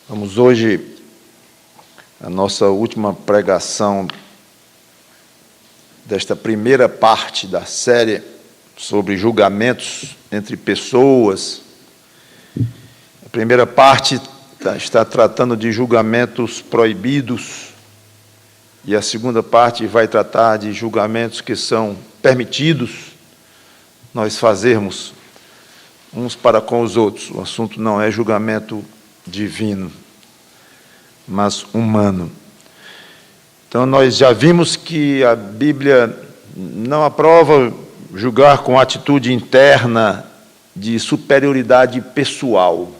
Vamos hoje, a nossa última pregação desta primeira parte da série sobre julgamentos entre pessoas. A primeira parte está tratando de julgamentos proibidos e a segunda parte vai tratar de julgamentos que são permitidos nós fazermos uns para com os outros. O assunto não é julgamento divino, mas humano. Então, nós já vimos que a Bíblia não aprova julgar com atitude interna de superioridade pessoal.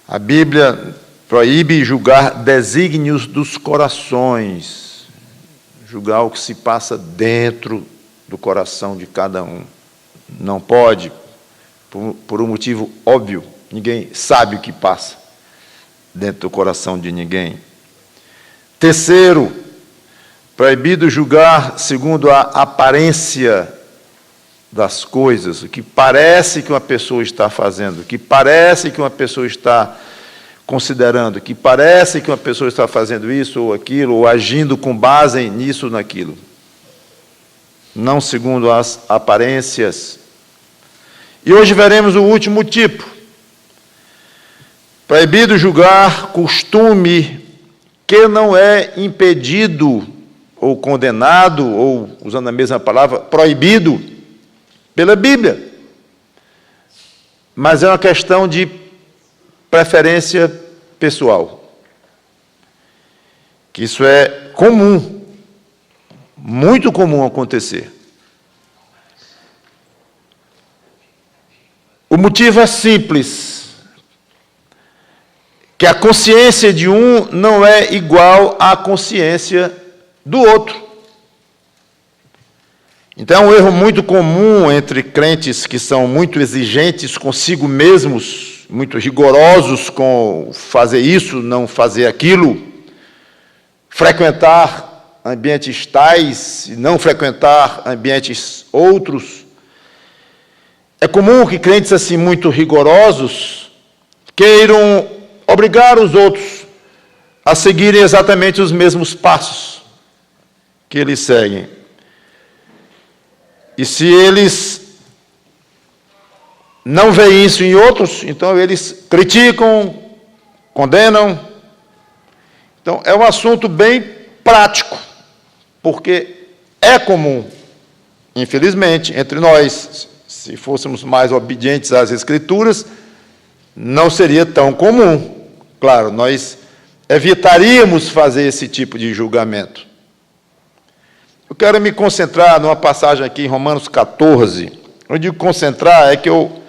A Bíblia proíbe julgar desígnios dos corações, julgar o que se passa dentro do coração de cada um. Não pode, por um motivo óbvio. Ninguém sabe o que passa dentro do coração de ninguém. Terceiro, proibido julgar segundo a aparência das coisas, o que parece que uma pessoa está fazendo, o que parece que uma pessoa está considerando, o que parece que uma pessoa está fazendo isso ou aquilo, ou agindo com base nisso ou naquilo. Não segundo as aparências. E hoje veremos o último tipo. Proibido julgar costume que não é impedido ou condenado, ou, usando a mesma palavra, proibido pela Bíblia. Mas é uma questão de preferência pessoal. Que isso é comum, muito comum acontecer. O motivo é simples. Que a consciência de um não é igual à consciência do outro. Então, é um erro muito comum entre crentes que são muito exigentes consigo mesmos, muito rigorosos com fazer isso, não fazer aquilo, frequentar ambientes tais e não frequentar ambientes outros. É comum que crentes assim muito rigorosos queiram obrigar os outros a seguirem exatamente os mesmos passos que eles seguem. E se eles não veem isso em outros, então eles criticam, condenam. Então, é um assunto bem prático, porque é comum, infelizmente, entre nós, se fôssemos mais obedientes às Escrituras, não seria tão comum. Claro, nós evitaríamos fazer esse tipo de julgamento. Eu quero me concentrar numa passagem aqui em Romanos 14. Eu digo concentrar, é que eu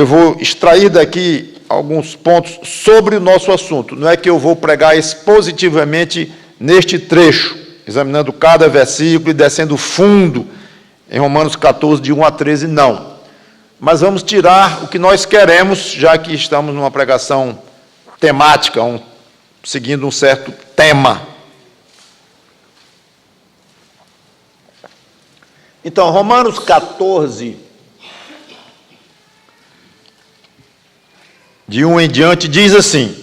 vou extrair daqui alguns pontos sobre o nosso assunto. Não é que eu vou pregar expositivamente neste trecho, examinando cada versículo e descendo fundo em Romanos 14, de 1 a 13, não. Mas vamos tirar o que nós queremos, já que estamos numa pregação temática, seguindo um certo tema. Então, Romanos 14, de 1 em diante, diz assim: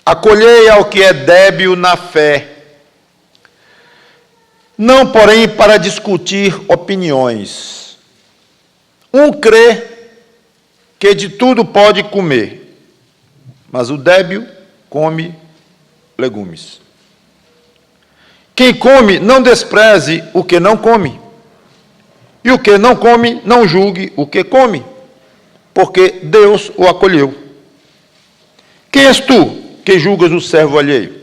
acolhei ao que é débil na fé, não, porém, para discutir opiniões. Um crê que de tudo pode comer, mas o débil come legumes. Quem come, não despreze o que não come, e o que não come, não julgue o que come, porque Deus o acolheu. Quem és tu que julgas o servo alheio?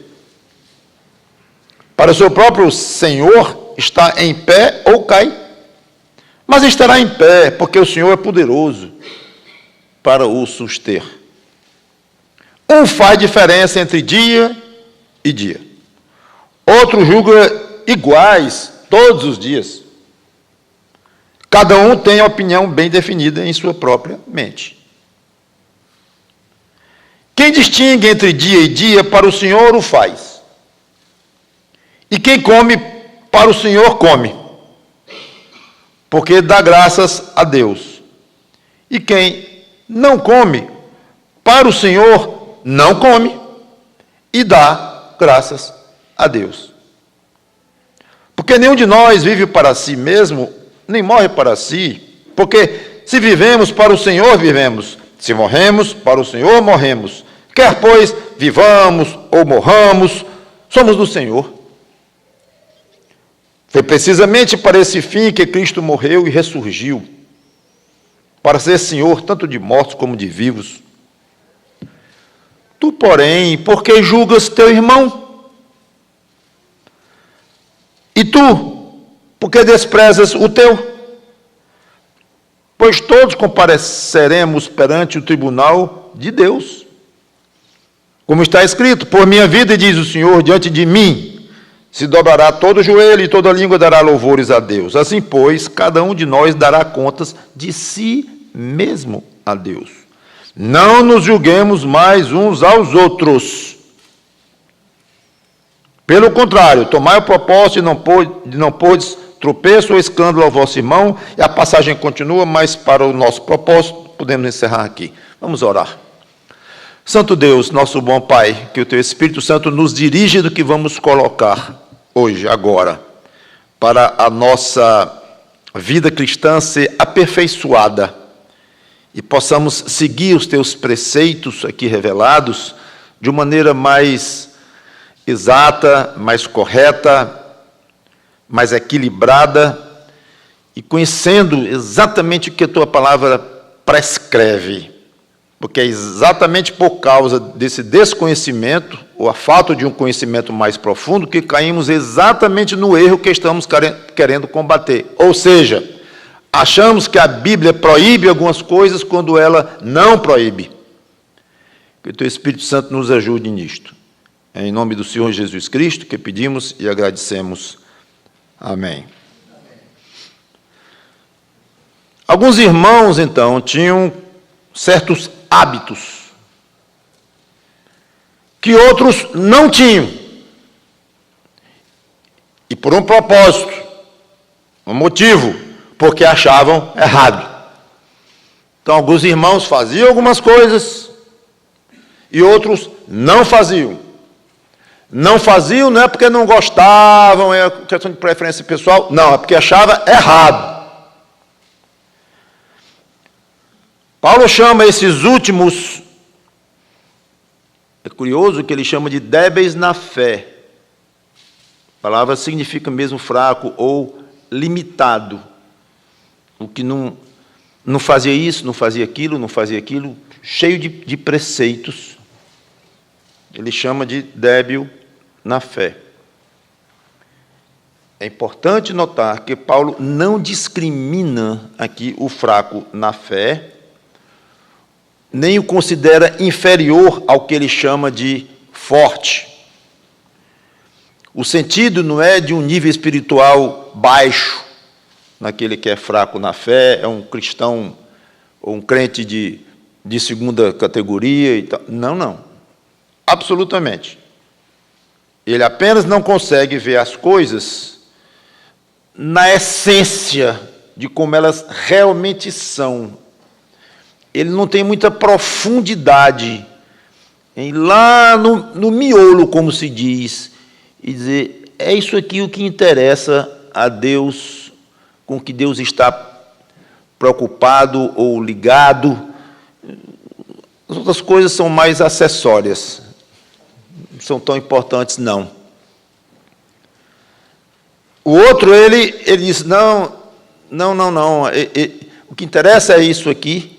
Para o seu próprio Senhor está em pé ou cai, mas estará em pé, porque o Senhor é poderoso para o suster. Um faz diferença entre dia e dia. Outro julga iguais todos os dias. Cada um tem a opinião bem definida em sua própria mente. Quem distingue entre dia e dia, para o Senhor o faz. E quem come, para o Senhor come, porque dá graças a Deus. E quem não come, para o Senhor, não come e dá graças a Deus. Porque nenhum de nós vive para si mesmo, nem morre para si, porque se vivemos para o Senhor, vivemos. Se morremos, para o Senhor morremos. Quer, pois, vivamos ou morramos, somos do Senhor. Foi precisamente para esse fim que Cristo morreu e ressurgiu, para ser Senhor tanto de mortos como de vivos. Tu, porém, por que julgas teu irmão? E tu, por que desprezas o teu? Pois todos compareceremos perante o tribunal de Deus. Como está escrito, por minha vida, diz o Senhor, diante de mim se dobrará todo o joelho e toda língua dará louvores a Deus. Assim, pois, cada um de nós dará contas de si mesmo a Deus. Não nos julguemos mais uns aos outros. Pelo contrário, tomai o propósito de não pôres tropeço ou escândalo ao vosso irmão. E a passagem continua, mas para o nosso propósito, podemos encerrar aqui. Vamos orar. Santo Deus, nosso bom Pai, que o Teu Espírito Santo nos dirija do que vamos colocar hoje, agora, para a nossa vida cristã ser aperfeiçoada e possamos seguir os Teus preceitos aqui revelados de uma maneira mais exata, mais correta, mais equilibrada e conhecendo exatamente o que a Tua palavra prescreve. Porque é exatamente por causa desse desconhecimento, ou a falta de um conhecimento mais profundo, que caímos exatamente no erro que estamos querendo combater. Ou seja, achamos que a Bíblia proíbe algumas coisas quando ela não proíbe. Que o Teu Espírito Santo nos ajude nisto. É em nome do Senhor Jesus Cristo que pedimos e agradecemos. Amém. Alguns irmãos, então, tinham certos hábitos que outros não tinham. E por um propósito, um motivo, porque achavam errado. Então, alguns irmãos faziam algumas coisas e outros não faziam. Não faziam não é porque não gostavam, é questão de preferência pessoal, não, é porque achava errado. Paulo chama esses últimos, é curioso que ele chama de débeis na fé. A palavra significa mesmo fraco ou limitado. O que não fazia isso, não fazia aquilo, cheio de preceitos. Ele chama de débil na fé. É importante notar que Paulo não discrimina aqui o fraco na fé, nem o considera inferior ao que ele chama de forte. O sentido não é de um nível espiritual baixo, naquele que é fraco na fé, é um cristão ou um crente de segunda categoria e tal. Não. Absolutamente. Ele apenas não consegue ver as coisas na essência de como elas realmente são. Ele não tem muita profundidade em lá no miolo, como se diz, e dizer, é isso aqui o que interessa a Deus, com que Deus está preocupado ou ligado. As outras coisas são mais acessórias, não são tão importantes, não. O outro, ele diz, não, o que interessa é isso aqui.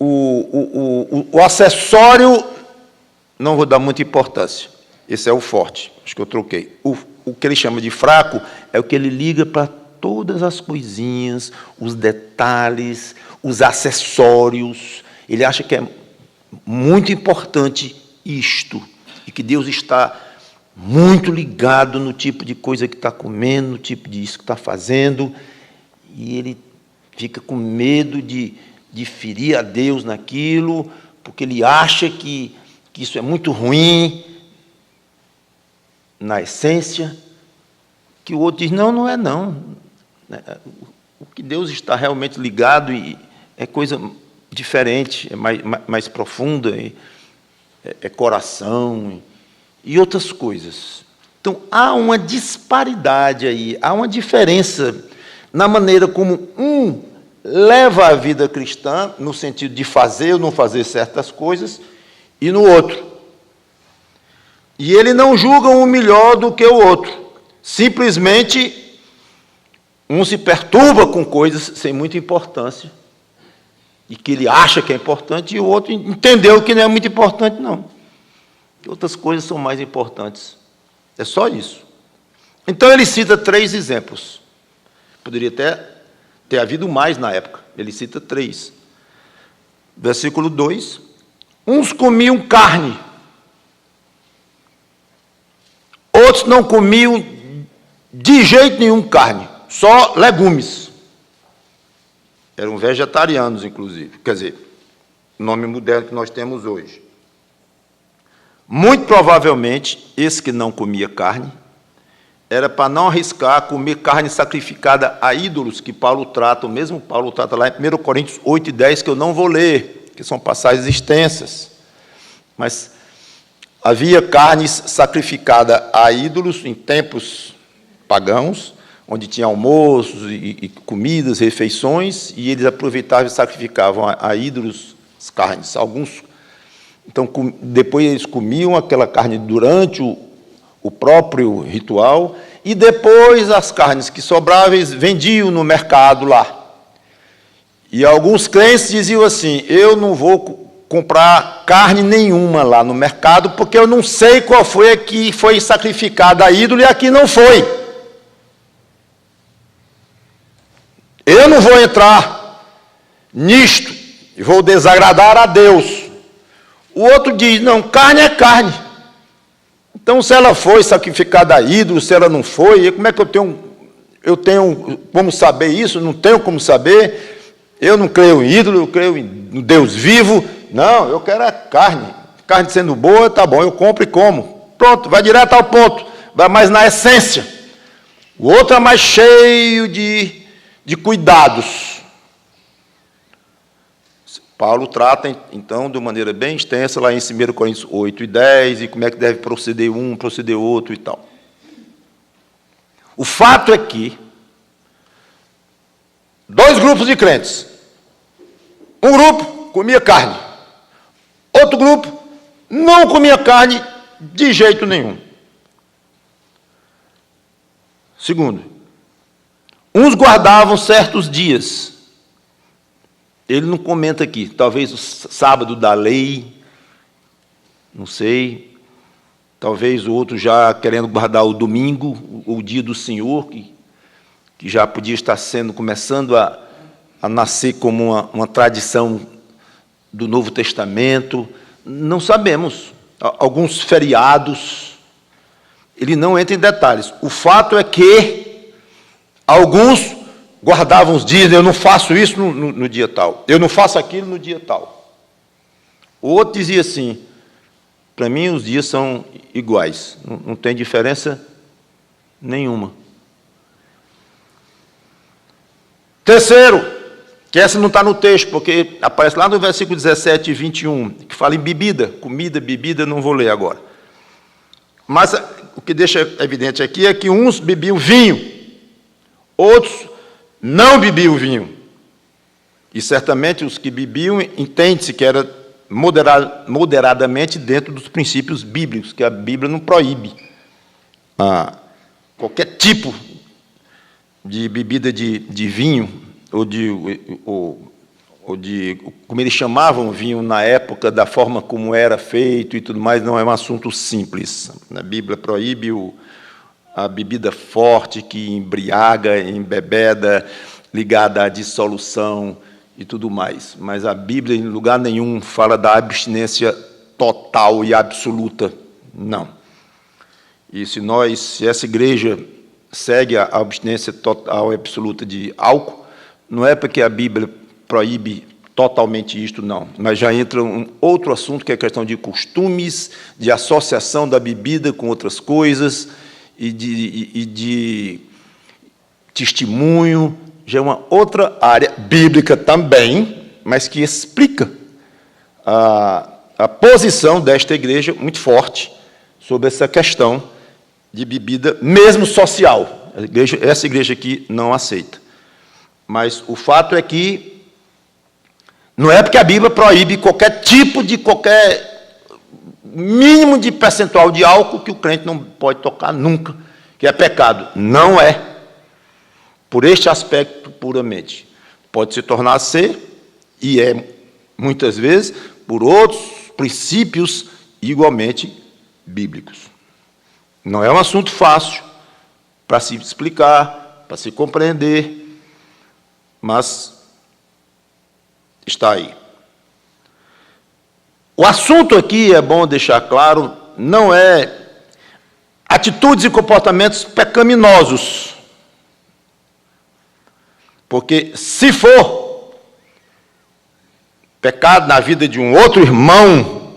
O acessório, não vou dar muita importância. Esse é o forte, acho que eu troquei. O que ele chama de fraco é o que ele liga para todas as coisinhas, os detalhes, os acessórios. Ele acha que é muito importante isto, e que Deus está muito ligado no tipo de coisa que está comendo, no tipo de isso que está fazendo, e ele fica com medo de ferir a Deus naquilo, porque ele acha que isso é muito ruim, na essência, que o outro diz, não é não. O que Deus está realmente ligado é coisa diferente, é mais profunda, é coração e outras coisas. Então, há uma disparidade aí, há uma diferença na maneira como um leva a vida cristã, no sentido de fazer ou não fazer certas coisas, e no outro. E ele não julga um melhor do que o outro. Simplesmente, um se perturba com coisas sem muita importância, e que ele acha que é importante, e o outro entendeu que não é muito importante, não. Outras coisas são mais importantes. É só isso. Então, ele cita 3 exemplos. Poderia até ter havido mais na época. Ele cita 3. Versículo 2. Uns comiam carne, outros não comiam de jeito nenhum carne, só legumes. Eram vegetarianos, inclusive. Quer dizer, o nome moderno que nós temos hoje. Muito provavelmente, esse que não comia carne, era para não arriscar comer carne sacrificada a ídolos, que Paulo trata, o mesmo Paulo trata lá em 1 Coríntios 8 e 10, que eu não vou ler, que são passagens extensas. Mas havia carnes sacrificada a ídolos em tempos pagãos, onde tinha almoços e comidas, refeições, e eles aproveitavam e sacrificavam a ídolos as carnes. Alguns, então, depois eles comiam aquela carne durante o próprio ritual, e depois as carnes que sobravam, eles vendiam no mercado lá. E alguns crentes diziam assim: eu não vou comprar carne nenhuma lá no mercado, porque eu não sei qual foi a que foi sacrificada a ídolo e a que não foi. Eu não vou entrar nisto e vou desagradar a Deus. O outro diz: não, carne é carne. Então, se ela foi sacrificada a ídolo, se ela não foi, como é que eu tenho como saber isso? Não tenho como saber. Eu não creio em ídolo, eu creio no Deus vivo. Não, eu quero a carne. Carne sendo boa, tá bom, eu compro e como. Pronto, vai direto ao ponto, vai mais na essência. O outro é mais cheio de cuidados. Paulo trata, então, de maneira bem extensa, lá em 1 Coríntios 8 e 10, e como é que deve proceder um, proceder outro e tal. O fato é que 2 grupos de crentes. Um grupo comia carne. Outro grupo não comia carne de jeito nenhum. Segundo, uns guardavam certos dias. Ele não comenta aqui, talvez o sábado da lei, não sei, talvez o outro já querendo guardar o domingo, o dia do Senhor, que já podia estar começando a nascer como uma tradição do Novo Testamento, não sabemos. Alguns feriados, ele não entra em detalhes. O fato é que alguns guardavam os dias: eu não faço isso no dia tal, eu não faço aquilo no dia tal. O outro dizia assim: para mim os dias são iguais, não tem diferença nenhuma. Terceiro, que essa não está no texto, porque aparece lá no versículo 17 e 21, que fala em bebida, comida, bebida, não vou ler agora. Mas o que deixa evidente aqui é que uns bebiam vinho, outros não bebiam vinho. E certamente os que bebiam, entende-se que era moderadamente dentro dos princípios bíblicos, que a Bíblia não proíbe qualquer tipo de bebida de vinho, ou de como eles chamavam vinho na época, da forma como era feito e tudo mais, não é um assunto simples. A Bíblia proíbe a bebida forte que embriaga, embebeda, ligada à dissolução e tudo mais. Mas a Bíblia, em lugar nenhum, fala da abstinência total e absoluta. Não. E se essa igreja segue a abstinência total e absoluta de álcool, não é porque a Bíblia proíbe totalmente isto, não. Mas já entra um outro assunto, que é a questão de costumes, de associação da bebida com outras coisas, e de testemunho, já é uma outra área bíblica também, mas que explica a posição desta igreja muito forte sobre essa questão de bebida, mesmo social. Essa igreja aqui não aceita. Mas o fato é que não é porque a Bíblia proíbe qualquer mínimo de percentual de álcool que o crente não pode tocar nunca, que é pecado. Não é. Por este aspecto puramente. Pode se tornar ser, e é, muitas vezes, por outros princípios igualmente bíblicos. Não é um assunto fácil para se explicar, para se compreender, mas está aí. O assunto aqui, é bom deixar claro, não é atitudes e comportamentos pecaminosos. Porque, se for pecado na vida de um outro irmão,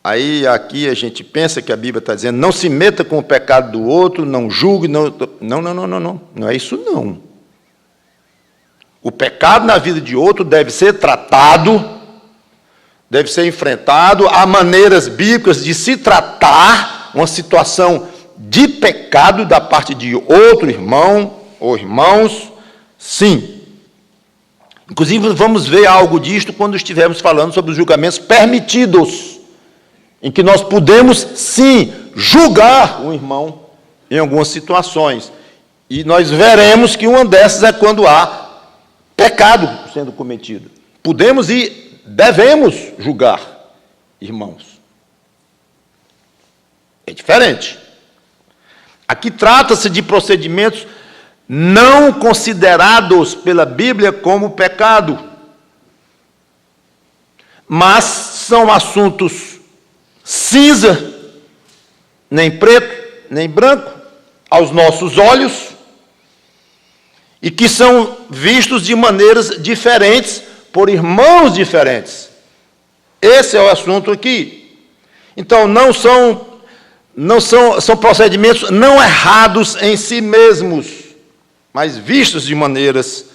aí aqui a gente pensa que a Bíblia está dizendo, não se meta com o pecado do outro, não julgue, não, não é isso não. O pecado na vida de outro deve ser tratado, deve ser enfrentado, há maneiras bíblicas de se tratar uma situação de pecado da parte de outro irmão ou irmãos, sim. Inclusive, vamos ver algo disto quando estivermos falando sobre os julgamentos permitidos, em que nós podemos, sim, julgar um irmão em algumas situações. E nós veremos que uma dessas é quando há pecado sendo cometido. Podemos e devemos julgar irmãos. É diferente. Aqui trata-se de procedimentos não considerados pela Bíblia como pecado, mas são assuntos cinza, nem preto, nem branco, aos nossos olhos, e que são vistos de maneiras diferentes por irmãos diferentes. Esse é o assunto aqui. Então, são procedimentos não errados em si mesmos, mas vistos de maneiras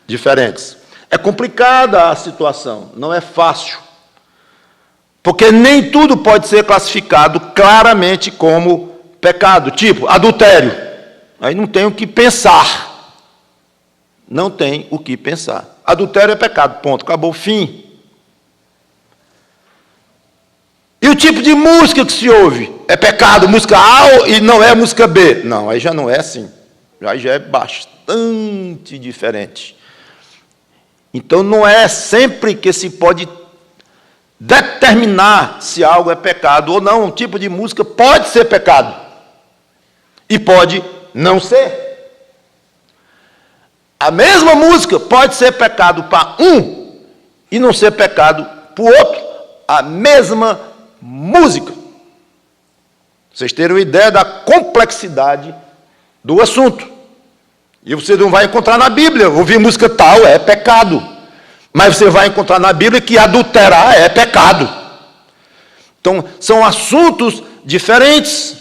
diferentes. É complicada a situação, não é fácil, porque nem tudo pode ser classificado claramente como pecado, tipo adultério. Aí não tem o que pensar. Não tem o que pensar. Adultério é pecado, ponto, acabou o fim. E o tipo de música que se ouve? É pecado, música A e não é música B. Não, aí já não é assim. Aí já é bastante diferente. Então, não é sempre que se pode determinar se algo é pecado ou não. Um tipo de música pode ser pecado e pode não ser. A mesma música pode ser pecado para um e não ser pecado para o outro. A mesma música. Vocês terem uma ideia da complexidade do assunto. E você não vai encontrar na Bíblia, ouvir música tal é pecado. Mas você vai encontrar na Bíblia que adulterar é pecado. Então, são assuntos diferentes.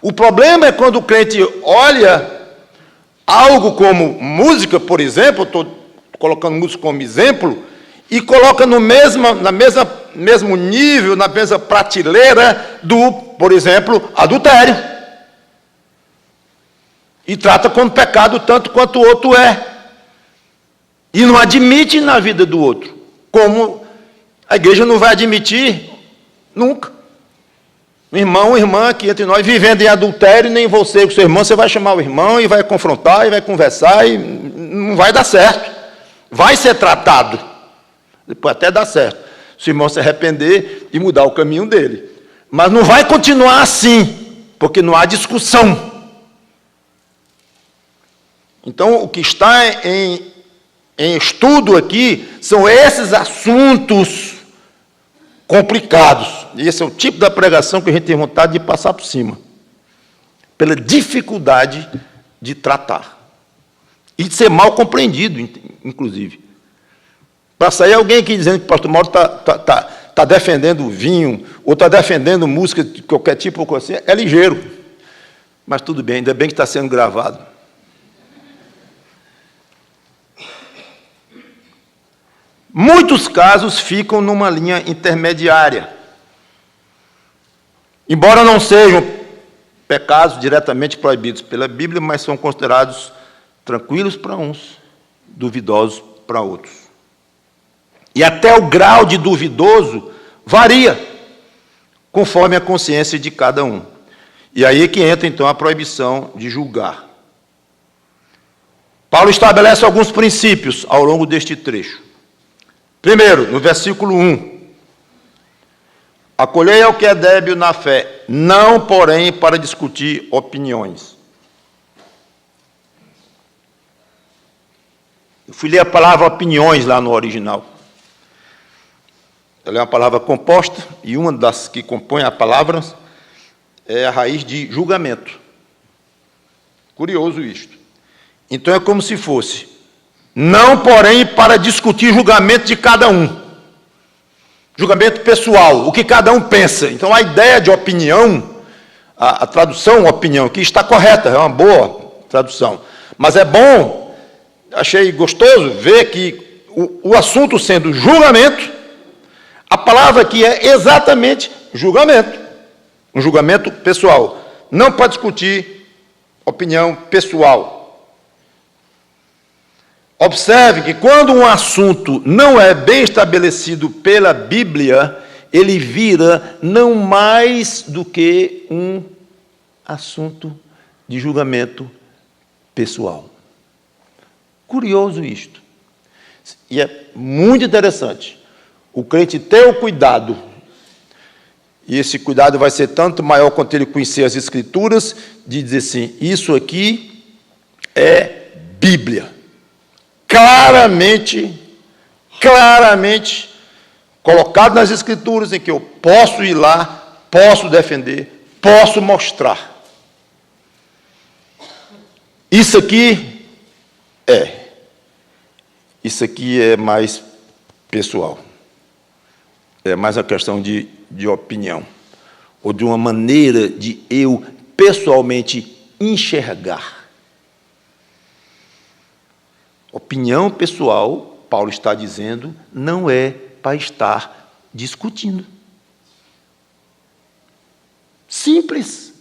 O problema é quando o crente olha algo como música, por exemplo, estou colocando música como exemplo, e coloca no mesmo nível, na mesma prateleira do, por exemplo, adultério. E trata como pecado tanto quanto o outro é. E não admite na vida do outro, como a igreja não vai admitir nunca. Um irmão ou irmã aqui entre nós vivendo em adultério, nem você com seu irmão, você vai chamar o irmão e vai confrontar, e vai conversar, e não vai dar certo. Vai ser tratado. Depois até dar certo. Se o irmão se arrepender e mudar o caminho dele. Mas não vai continuar assim, porque não há discussão. Então, o que está em estudo aqui são esses assuntos complicados. E esse é o tipo da pregação que a gente tem vontade de passar por cima. Pela dificuldade de tratar. E de ser mal compreendido, inclusive. Para sair alguém aqui dizendo que o pastor Mauro está defendendo vinho, ou está defendendo música de qualquer tipo ou coisa assim, é ligeiro. Mas tudo bem, ainda bem que está sendo gravado. Muitos casos ficam numa linha intermediária. Embora não sejam pecados diretamente proibidos pela Bíblia, mas são considerados tranquilos para uns, duvidosos para outros. E até o grau de duvidoso varia, conforme a consciência de cada um. E aí é que entra, então, a proibição de julgar. Paulo estabelece alguns princípios ao longo deste trecho. Primeiro, no versículo 1. Acolhei ao que é débil na fé, não, porém, para discutir opiniões. Eu fui ler a palavra opiniões lá no original. Ela é uma palavra composta, e uma das que compõe a palavra é a raiz de julgamento. Curioso isto. Então é como se fosse, não, porém, para discutir julgamento de cada um. Julgamento pessoal, o que cada um pensa. Então a ideia de opinião, a tradução opinião aqui está correta, é uma boa tradução. Mas é bom, achei gostoso ver que o assunto sendo julgamento, a palavra aqui é exatamente julgamento. Um julgamento pessoal. Não para discutir opinião pessoal. Observe que quando um assunto não é bem estabelecido pela Bíblia, ele vira não mais do que um assunto de julgamento pessoal. Curioso isto. E é muito interessante. O crente ter o cuidado, e esse cuidado vai ser tanto maior quanto ele conhecer as Escrituras, de dizer assim, isso aqui é Bíblia. Claramente colocado nas Escrituras, em que eu posso ir lá, posso defender, posso mostrar. Isso aqui é mais pessoal. É mais uma questão de opinião, ou de uma maneira de eu pessoalmente enxergar. Opinião pessoal, Paulo está dizendo, não é para estar discutindo. Simples.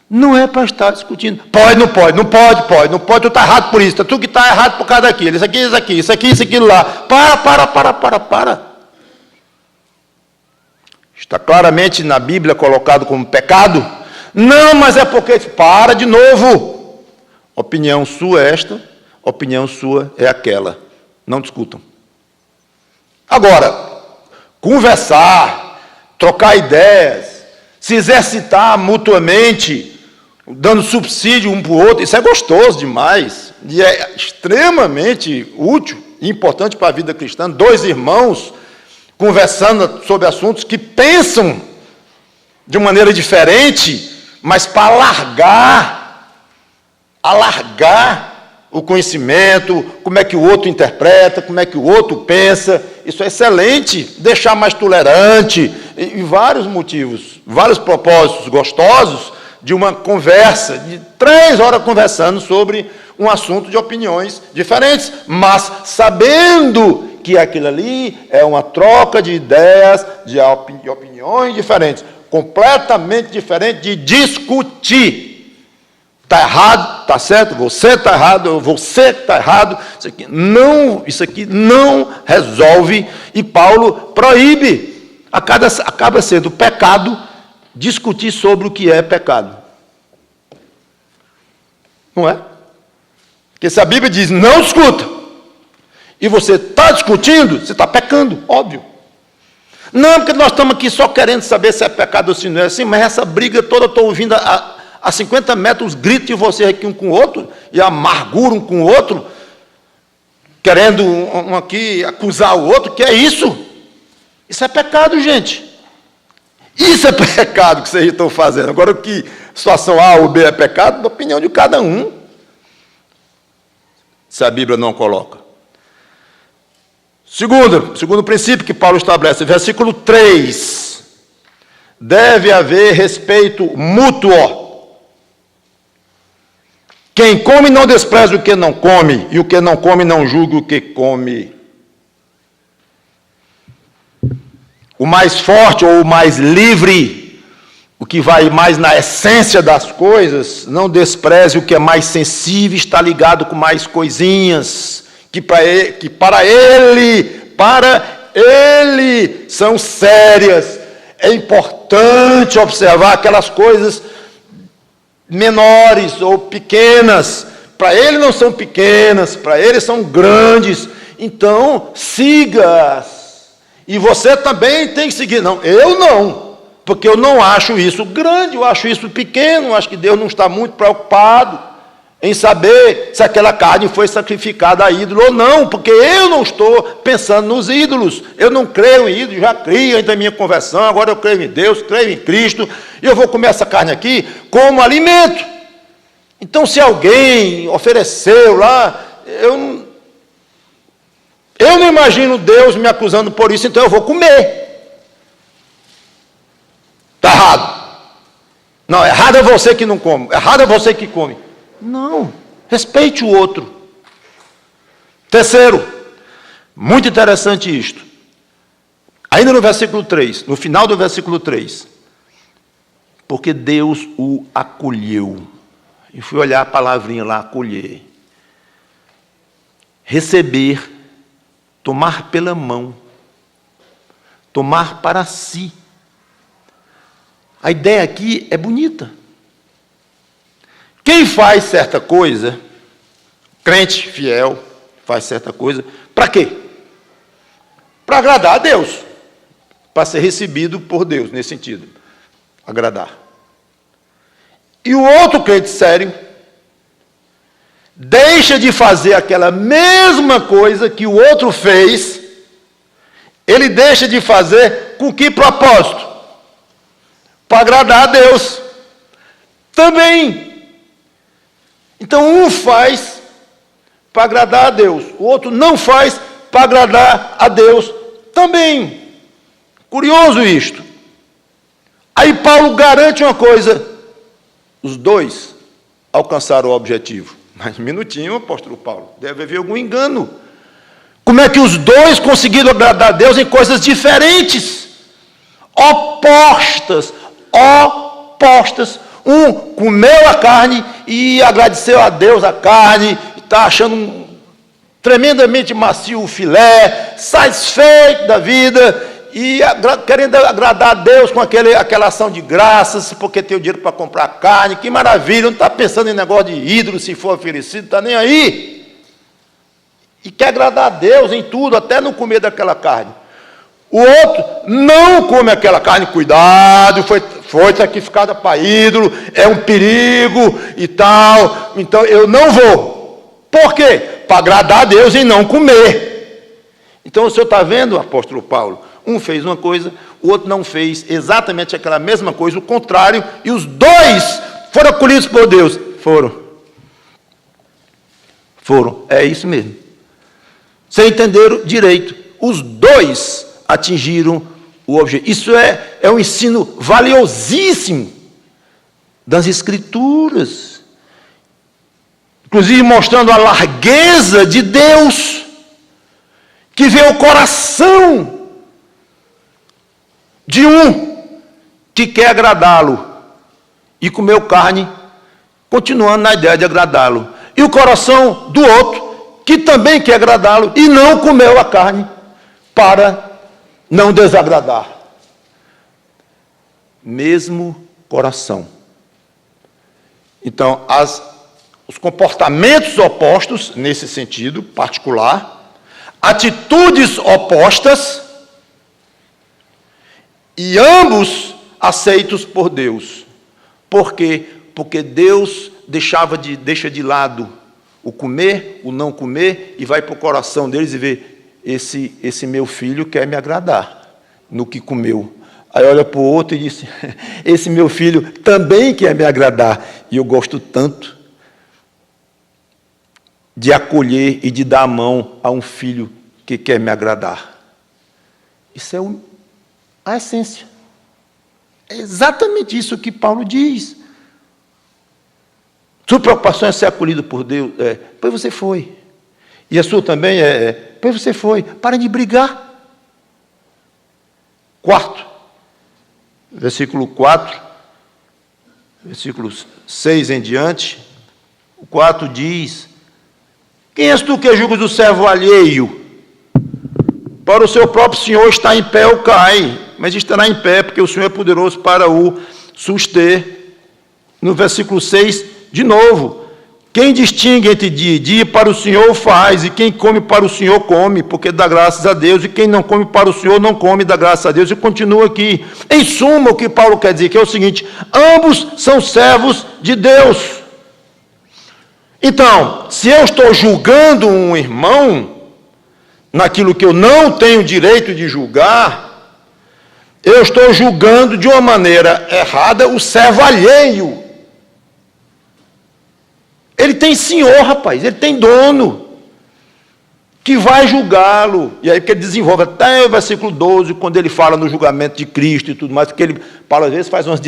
Não é para estar discutindo. Pode, não pode, tu está errado por isso, tu que está errado por causa daquilo, isso aqui, lá. Para. Está claramente na Bíblia colocado como pecado? Não, mas é porque... Para de novo. Opinião sua é esta, opinião sua é aquela. Não discutam. Agora, conversar, trocar ideias, se exercitar mutuamente, dando subsídio um para o outro, isso é gostoso demais, e é extremamente útil e importante para a vida cristã. Dois irmãos conversando sobre assuntos que pensam de maneira diferente, mas para alargar o conhecimento, como é que o outro interpreta, como é que o outro pensa. Isso é excelente, deixar mais tolerante, e vários motivos, vários propósitos gostosos de uma conversa, de 3 horas conversando sobre um assunto de opiniões diferentes, mas sabendo que aquilo ali é uma troca de ideias, de opiniões diferentes, completamente diferente de discutir. Está errado, está certo, você está errado, você está errado. Isso aqui não resolve, e Paulo proíbe. Acaba sendo pecado discutir sobre o que é pecado. Não é? Porque se a Bíblia diz, não discuta, e você está discutindo, você está pecando, óbvio. Não, porque nós estamos aqui só querendo saber se é pecado ou se não é assim, mas essa briga toda eu estou ouvindo a 50 metros, grito de vocês aqui um com o outro, e amargura um com o outro, querendo um aqui acusar o outro, que é isso? Isso é pecado, gente. Isso é pecado que vocês estão fazendo. Agora, que situação A ou B é pecado, da opinião de cada um, se a Bíblia não coloca. Segundo princípio que Paulo estabelece, versículo 3, deve haver respeito mútuo. Quem come não despreza o que não come, e o que não come não julga o que come. O mais forte ou o mais livre, o que vai mais na essência das coisas, não despreze o que é mais sensível, está ligado com mais coisinhas, que para ele são sérias. É importante observar aquelas coisas menores ou pequenas. Para ele não são pequenas, para ele são grandes. Então, siga-as. E você também tem que seguir. Não, eu não, porque eu não acho isso grande, eu acho isso pequeno, eu acho que Deus não está muito preocupado em saber se aquela carne foi sacrificada a ídolo ou não, porque eu não estou pensando nos ídolos, eu não creio em ídolos, já criei ainda a minha conversão, agora eu creio em Deus, creio em Cristo, e eu vou comer essa carne aqui como alimento. Então, se alguém ofereceu lá, eu não imagino Deus me acusando por isso, então eu vou comer. Está errado. Não, errado é você que não come, errado é você que come. Não, respeite o outro. Terceiro, muito interessante isto. Ainda no versículo 3, no final do versículo 3. Porque Deus o acolheu. E fui olhar a palavrinha lá, acolher. Receber, tomar pela mão, tomar para si. A ideia aqui é bonita. Quem faz certa coisa, crente fiel, faz certa coisa, para quê? Para agradar a Deus, para ser recebido por Deus, nesse sentido, agradar. E o outro crente sério deixa de fazer aquela mesma coisa que o outro fez, ele deixa de fazer com que propósito? Para agradar a Deus também. Então, um faz para agradar a Deus, o outro não faz para agradar a Deus também. Curioso isto. Aí Paulo garante uma coisa: os dois alcançaram o objetivo. Mas um minutinho, apóstolo Paulo, deve haver algum engano. Como é que os dois conseguiram agradar a Deus em coisas diferentes, opostas? Um comeu a carne e agradeceu a Deus a carne, está achando tremendamente macio o filé, satisfeito da vida, e querendo agradar a Deus com aquela ação de graças, porque tem o dinheiro para comprar carne, que maravilha, não está pensando em negócio de ídolo, se for oferecido, está nem aí. E quer agradar a Deus em tudo, até no comer daquela carne. O outro não come aquela carne, cuidado, foi sacrificada para ídolo, é um perigo e tal, então eu não vou. Por quê? Para agradar a Deus e não comer. Então o senhor está vendo, apóstolo Paulo? Um fez uma coisa, o outro não fez exatamente aquela mesma coisa, o contrário, e os dois foram acolhidos por Deus. Foram, é isso mesmo. Vocês entenderam direito, os dois atingiram o objetivo. Isso é um ensino valiosíssimo das Escrituras, inclusive mostrando a largueza de Deus, que vê o coração de um que quer agradá-lo e comeu carne, continuando na ideia de agradá-lo, e o coração do outro que também quer agradá-lo e não comeu a carne para não desagradar. Mesmo coração. Então, os comportamentos opostos, nesse sentido particular, atitudes opostas, e ambos aceitos por Deus. Por quê? Porque Deus deixa de lado o comer, o não comer, e vai para o coração deles e vê: esse meu filho quer me agradar no que comeu. Aí olha para o outro e diz: esse meu filho também quer me agradar, e eu gosto tanto de acolher e de dar a mão a um filho que quer me agradar. Isso é a essência. É exatamente isso que Paulo diz. Sua preocupação é ser acolhido por Deus? Pois você foi. E a sua também pois você foi. Parem de brigar. Quarto, versículo 4, versículos 6 em diante, o 4 diz: quem és tu que julgas o servo alheio? Para o seu próprio Senhor está em pé ou cai, mas estará em pé, porque o Senhor é poderoso para o suster. No versículo 6, de novo: quem distingue entre dia e dia, para o Senhor faz, e quem come para o Senhor come, porque dá graças a Deus, e quem não come para o Senhor não come, dá graças a Deus. E continua aqui. Em suma, o que Paulo quer dizer que é o seguinte: ambos são servos de Deus. Então, se eu estou julgando um irmão naquilo que eu não tenho direito de julgar, eu estou julgando de uma maneira errada o servo alheio. Ele tem senhor, rapaz, ele tem dono, que vai julgá-lo. E aí que ele desenvolve até o versículo 12, quando ele fala no julgamento de Cristo e tudo mais, porque Paulo às vezes faz umas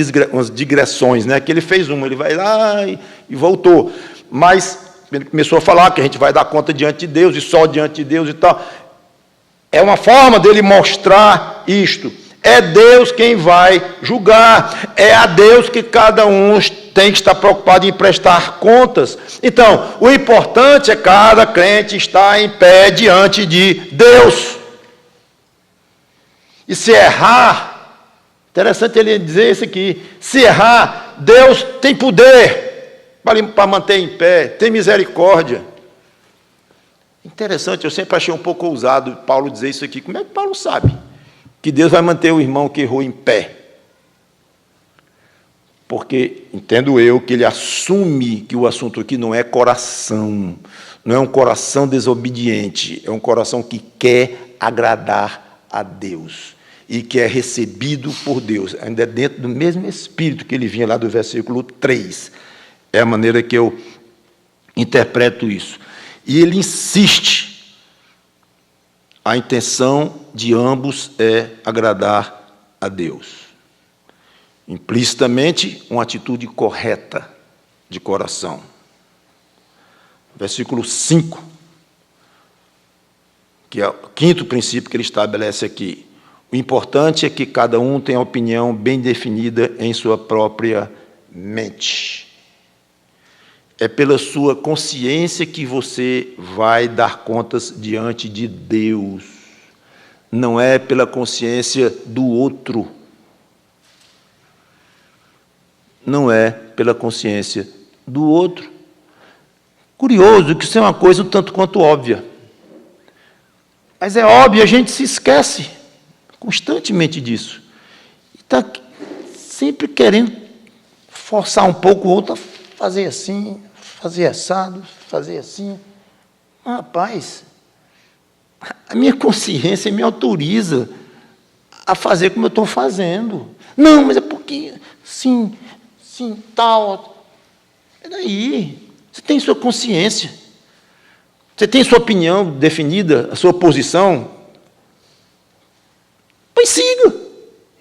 digressões, né? Que ele fez uma, ele vai lá e voltou. Mas ele começou a falar que a gente vai dar conta diante de Deus, e só diante de Deus e tal. É uma forma dele mostrar isto. É Deus quem vai julgar. É a Deus que cada um tem que estar preocupado em prestar contas. Então, o importante é cada crente estar em pé diante de Deus. E se errar, interessante ele dizer isso aqui, se errar, Deus tem poder para manter em pé, tem misericórdia. Interessante, eu sempre achei um pouco ousado Paulo dizer isso aqui. Como é que Paulo sabe que Deus vai manter o irmão que errou em pé? Porque entendo eu que ele assume que o assunto aqui não é coração, não é um coração desobediente, é um coração que quer agradar a Deus e que é recebido por Deus, ainda dentro do mesmo espírito que ele vinha lá do versículo 3. É a maneira que eu interpreto isso. E ele insiste, a intenção de ambos é agradar a Deus. Implicitamente, uma atitude correta de coração. Versículo 5, que é o quinto princípio que ele estabelece aqui. O importante é que cada um tenha a opinião bem definida em sua própria mente. É pela sua consciência que você vai dar contas diante de Deus. Não é pela consciência do outro. Não é pela consciência do outro. Curioso que isso é uma coisa um tanto quanto óbvia. Mas é óbvio, a gente se esquece constantemente disso. E está sempre querendo forçar um pouco o outro a fazer assim, fazer assado, fazer assim. Rapaz, a minha consciência me autoriza a fazer como eu estou fazendo. Não, mas é porque, sim, tal. Peraí, você tem sua consciência, você tem sua opinião definida, a sua posição. Pois siga,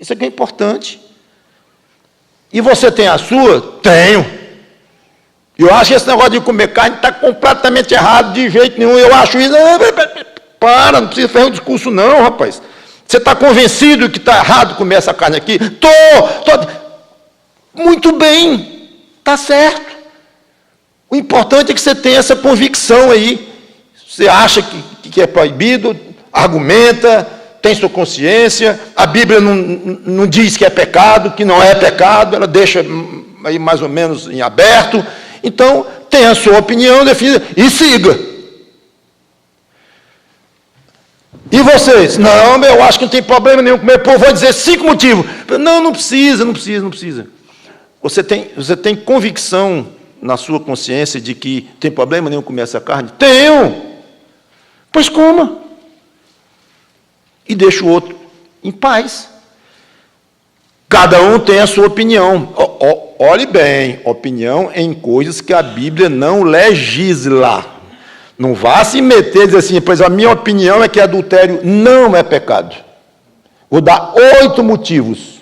isso aqui é importante. E você tem a sua? Tenho. Eu acho que esse negócio de comer carne está completamente errado, de jeito nenhum. Eu acho isso. Para, não precisa fazer um discurso, não, rapaz. Você está convencido que está errado comer essa carne aqui? Tô. Muito bem, está certo. O importante é que você tenha essa convicção aí. Você acha que é proibido, argumenta, tem sua consciência. A Bíblia não diz que é pecado, que não é pecado, ela deixa aí mais ou menos em aberto. Então, tenha a sua opinião definida e siga. E vocês? Não, eu acho que não tem problema nenhum comer. Pô, vou dizer 5 motivos. Não precisa. Você tem convicção na sua consciência de que tem problema nenhum comer essa carne? Tenho. Pois coma. E deixa o outro em paz. Cada um tem a sua opinião. Olhe bem, opinião em coisas que a Bíblia não legisla. Não vá se meter e dizer assim, pois a minha opinião é que adultério não é pecado. Vou dar 8 motivos.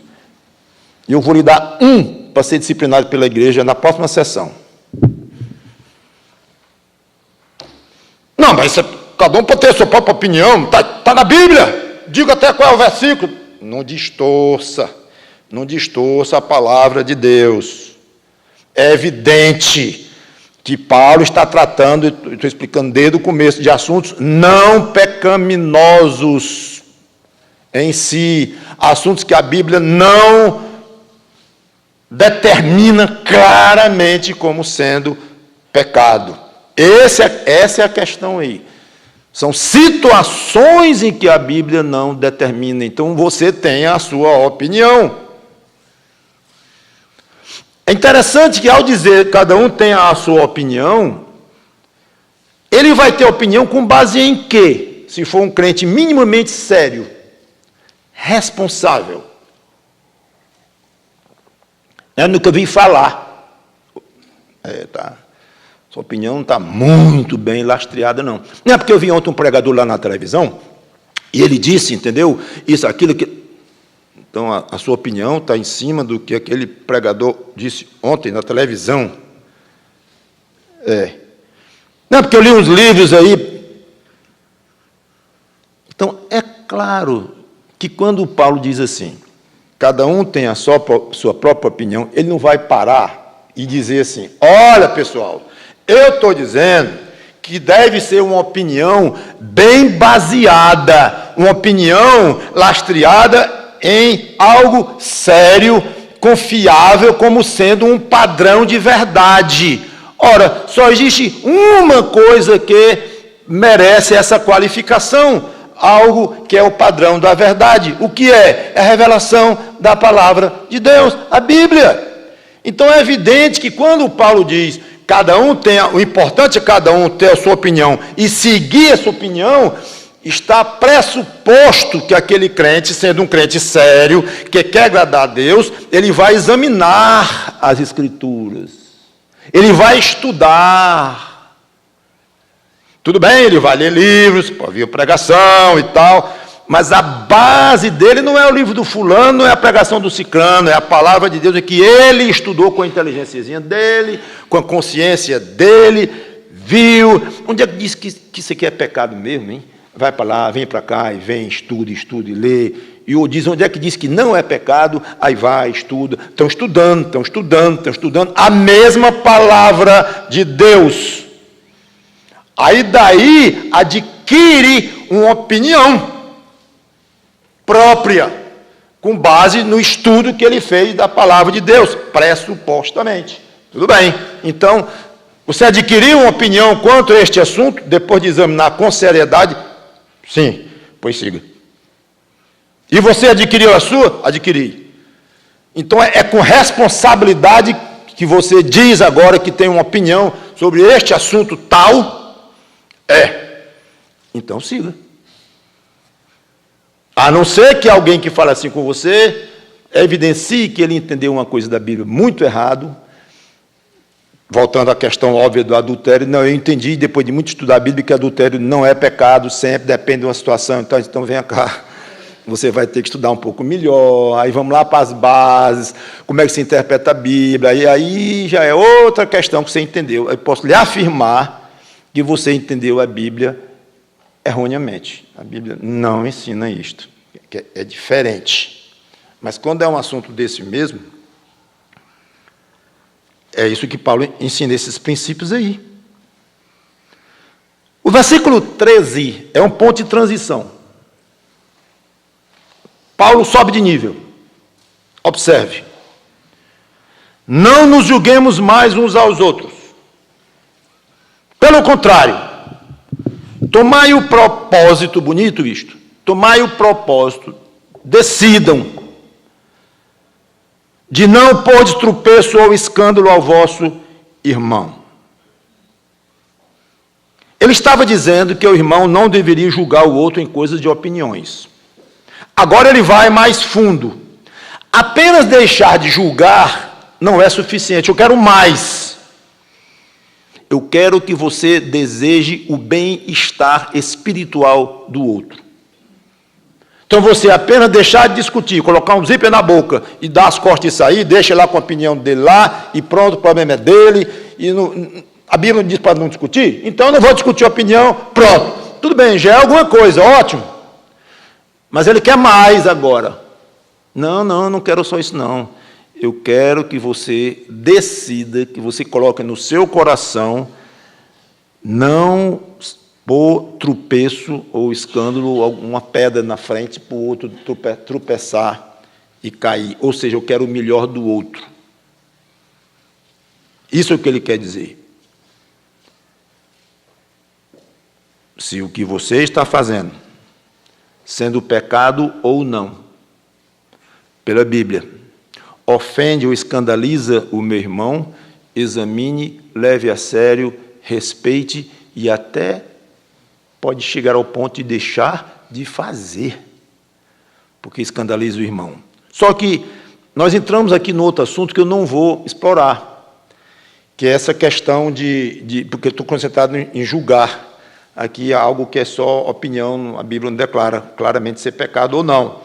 E eu vou lhe dar um para ser disciplinado pela igreja na próxima sessão. Não, mas cada um pode ter a sua própria opinião, está na Bíblia, diga até qual é o versículo. Não distorça a palavra de Deus. É evidente que Paulo está tratando, estou explicando desde o começo, de assuntos não pecaminosos em si, assuntos que a Bíblia não determina claramente como sendo pecado. Essa é a questão aí. São situações em que a Bíblia não determina. Então, você tem a sua opinião. É interessante que, ao dizer que cada um tem a sua opinião, ele vai ter opinião com base em quê? Se for um crente minimamente sério, responsável. Eu nunca vi falar. Sua opinião não está muito bem lastreada, não. Não é porque eu vi ontem um pregador lá na televisão, e ele disse, entendeu? Isso, aquilo que... Então, a sua opinião está em cima do que aquele pregador disse ontem na televisão. Não é porque eu li uns livros aí. Então, é claro que quando o Paulo diz assim, cada um tem a sua própria opinião, ele não vai parar e dizer assim, olha, pessoal, eu estou dizendo que deve ser uma opinião bem baseada, uma opinião lastreada em algo sério, confiável, como sendo um padrão de verdade. Ora, só existe uma coisa que merece essa qualificação, algo que é o padrão da verdade. O que é? É a revelação da palavra de Deus, a Bíblia. Então é evidente que quando o Paulo diz, o importante é cada um ter a sua opinião e seguir essa opinião, está pressuposto que aquele crente, sendo um crente sério, que quer agradar a Deus, ele vai examinar as Escrituras, ele vai estudar. Tudo bem, ele vai ler livros, pode ouvir pregação e tal, mas a base dele não é o livro do fulano, não é a pregação do ciclano, é a palavra de Deus, é que ele estudou com a inteligênciazinha dele, com a consciência dele, viu. Onde é que diz que isso aqui é pecado mesmo, hein? Vai para lá, vem para cá, e vem, estuda e lê. E ou diz onde é que diz que não é pecado, aí vai, estuda. Estão estudando a mesma palavra de Deus. Aí daí adquire uma opinião própria, com base no estudo que ele fez da palavra de Deus, pressupostamente. Tudo bem. Então, você adquiriu uma opinião quanto a este assunto, depois de examinar com seriedade? Sim, pois siga. E você adquiriu a sua? Adquiri. Então é com responsabilidade que você diz agora que tem uma opinião sobre este assunto tal? Então siga. A não ser que alguém que fale assim com você evidencie que ele entendeu uma coisa da Bíblia muito errado. Voltando à questão óbvia do adultério, não, eu entendi, depois de muito estudar a Bíblia, que adultério não é pecado, sempre depende de uma situação, então venha cá, você vai ter que estudar um pouco melhor, aí vamos lá para as bases, como é que se interpreta a Bíblia, e aí já é outra questão que você entendeu. Eu posso lhe afirmar que você entendeu a Bíblia erroneamente. A Bíblia não ensina isto, é diferente. Mas quando é um assunto desse mesmo, é isso que Paulo ensina, esses princípios aí. O versículo 13 é um ponto de transição. Paulo sobe de nível. Observe. Não nos julguemos mais uns aos outros. Pelo contrário, tomai o propósito, bonito isto, tomai o propósito, decidam, de não pôr de tropeço ou escândalo ao vosso irmão. Ele estava dizendo que o irmão não deveria julgar o outro em coisas de opiniões. Agora ele vai mais fundo. Apenas deixar de julgar não é suficiente. Eu quero mais. Eu quero que você deseje o bem-estar espiritual do outro. Então você apenas deixar de discutir, colocar um zíper na boca e dar as costas e sair, deixa lá com a opinião dele lá, e pronto, o problema é dele. A Bíblia diz para não discutir? Então eu não vou discutir a opinião, pronto. Tudo bem, já é alguma coisa, ótimo. Mas ele quer mais agora. Não, eu não quero só isso, não. Eu quero que você decida, que você coloque no seu coração, não pôr tropeço ou escândalo, alguma pedra na frente para o outro tropeçar e cair. Ou seja, eu quero o melhor do outro. Isso é o que ele quer dizer. Se o que você está fazendo, sendo pecado ou não, pela Bíblia, ofende ou escandaliza o meu irmão, examine, leve a sério, respeite e até pode chegar ao ponto de deixar de fazer, porque escandaliza o irmão. Só que nós entramos aqui no outro assunto que eu não vou explorar, que é essa questão porque eu estou concentrado em julgar. Aqui é algo que é só opinião, a Bíblia não declara claramente ser pecado ou não.